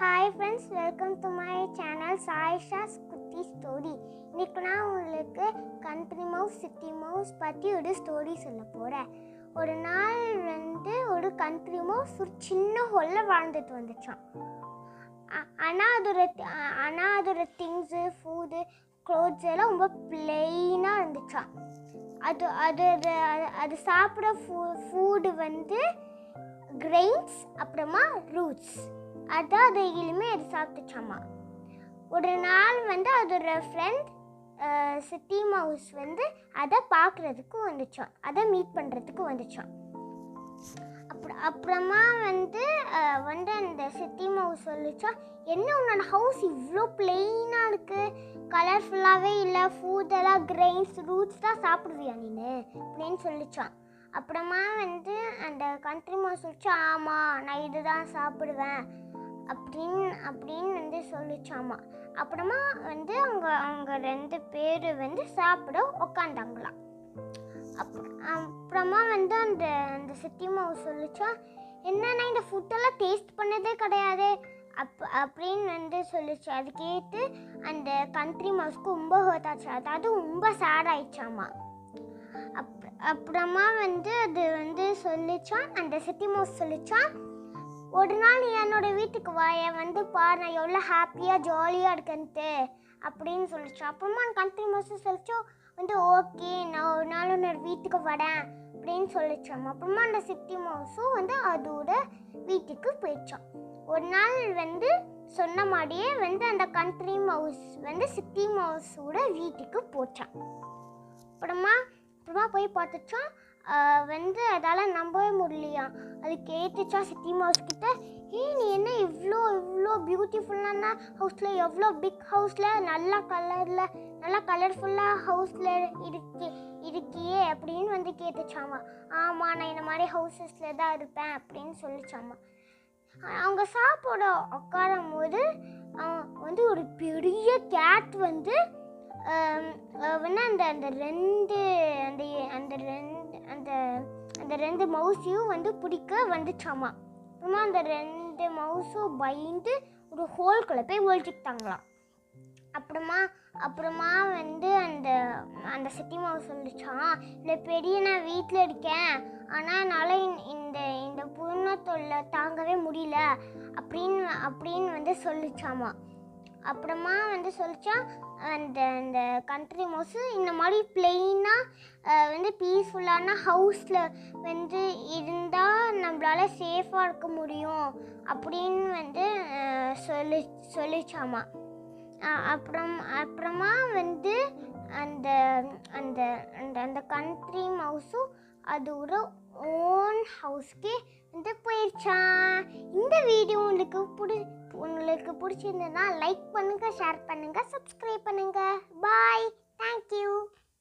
Hi friends, welcome to my channel Saisha's Kutti Story. இன்னைக்கு நான் உங்களுக்கு கண்ட்ரி மவுஸ் சிட்டி மவுஸ் பற்றி ஒரு ஸ்டோரி சொல்ல போகிறேன். ஒரு நாள் ஒரு கண்ட்ரி மவுஸ் ஒரு சின்ன ஹோலில் வாழ்ந்துட்டு வந்துச்சான். ஆனால் அதோட திங்ஸு ஃபுட்டு க்ளோத்ஸ் எல்லாம் ரொம்ப பிளெயினாக இருந்துச்சான். அது சாப்பிட்ற ஃபுட்டு கிரெயின்ஸ் அப்புறமா ரூட்ஸ் அதான் டெய்லியுமே அது சாப்பிட்டுச்சாமா. ஒரு நாள் அதோட ஃப்ரெண்ட் சிட்டி மவுஸ் அதை பார்க்குறதுக்கு வந்துச்சான், அதை மீட் பண்ணுறதுக்கு வந்துச்சான். அப்புறமா அந்த சிட்டி மவுஸ் சொல்லிச்சான், என்ன உன்னோட ஹவுஸ் இவ்வளோ பிளெயினாக இருக்குது, கலர்ஃபுல்லாகவே இல்லை, ஃபுட்டெல்லாம் கிரெயின்ஸ் ரூட்ஸ் தான் சாப்பிடுவியா நீனு அப்படின்னு சொல்லிச்சான். அப்புறமா அந்த கண்ட்ரி மவுஸ் சொல்லிச்சா, ஆமாம் நான் இது தான் சாப்பிடுவேன் அப்படின்னு சொல்லிச்சாமா. அப்புறமா அவங்க ரெண்டு பேர் சாப்பிட உக்காந்தாங்களாம். அப்புறமா அந்த சிட்டி மவுஸ் சொல்லிச்சா, என்னன்னா இந்த ஃபுட்டெல்லாம் டேஸ்ட் பண்ணதே கிடையாது அப்படின்னு சொல்லிச்சு. அது கேட்டு அந்த கண்ட்ரி மவுஸ்க்கு ரொம்ப ஹர்ட் ஆச்சு, அதாவது ரொம்ப சேட் ஆயிடுச்சாமா. அப்புறமா அது சொல்லிச்சான், அந்த சிட்டி மவுஸ் சொல்லிச்சான், ஒரு நாள் என்னோட வீட்டுக்கு வாய பாரு நான் எவ்வளோ ஹாப்பியாக ஜாலியாக இருக்கேன்ட்டு அப்படின்னு சொல்லிச்சோம். அப்புறமா கண்ட்ரி மவுஸ் சொல்லிச்சோம் ஓகே நான் ஒரு நாள் உன்னோட வீட்டுக்கு வரேன் அப்படின்னு சொல்லிச்சோம். அப்புறமா அந்த சிட்டி மவுஸும் அதோட வீட்டுக்கு போயிடுச்சோம். ஒரு நாள் சொன்ன மாதிரியே அந்த கண்ட்ரி மவுஸ் சிட்டி மவுஸோட வீட்டுக்கு போச்சான். அப்புறமா போய் பார்த்துச்சோம், அதால் நம்பவே முடியலையா. அது கேட்டுச்சா சிட்டி மவுஸ் கிட்ட, நீ என்ன இவ்வளோ பியூட்டிஃபுல்லான ஹவுஸில், எவ்வளோ பிக் ஹவுஸில், நல்லா கலர்ஃபுல்லாக ஹவுஸில் இருக்கியே அப்படின்னு கேட்டுச்சாமா. ஆமாம் நான் இந்த மாதிரி ஹவுசஸில் தான் இருப்பேன் அப்படின்னு சொல்லிச்சாமா. அவங்க சாப்பிட உட்காரும் போது ஒரு பெரிய கேட் அந்த ரெண்டு மவுஸையும் பிடிக்க வந்துச்சாமா. அப்புறமா அந்த ரெண்டு மவுஸும் பயந்து ஒரு ஹோல்குள்ளே போய் ஒழிச்சுக்கிட்டாங்களாம். அப்புறமா அந்த சிட்டி மவுஸ் சொல்லிச்சான், இல்லை பெரிய நான் வீட்டில் இருக்கேன், ஆனால் என்னால் இந்த புண்ணத்தொல்லை தாங்கவே முடியல அப்படின்னு சொல்லிச்சாமா. அப்புறமா சொல்லிச்சா, அந்த கண்ட்ரி மவுஸ் இந்த மாதிரி பிளெயினாக பீஸ்ஃபுல்லான ஹவுஸில் இருந்தால் நம்மளால் சேஃபாக இருக்க முடியும் அப்படின்னு சொல்லிச்சாமா. அப்புறமா அந்த அந்த அந்த கண்ட்ரி மவுஸும் அதோட ஓன் ஹவுஸ்க்கே போயிடுச்சான். இந்த வீடியோ உங்களுக்கு பிடிச்சிருந்ததுன்னா லைக் பண்ணுங்கள், ஷேர் பண்ணுங்கள், சப்ஸ்கிரைப் பண்ணுங்கள். பாய், தேங்க்யூ.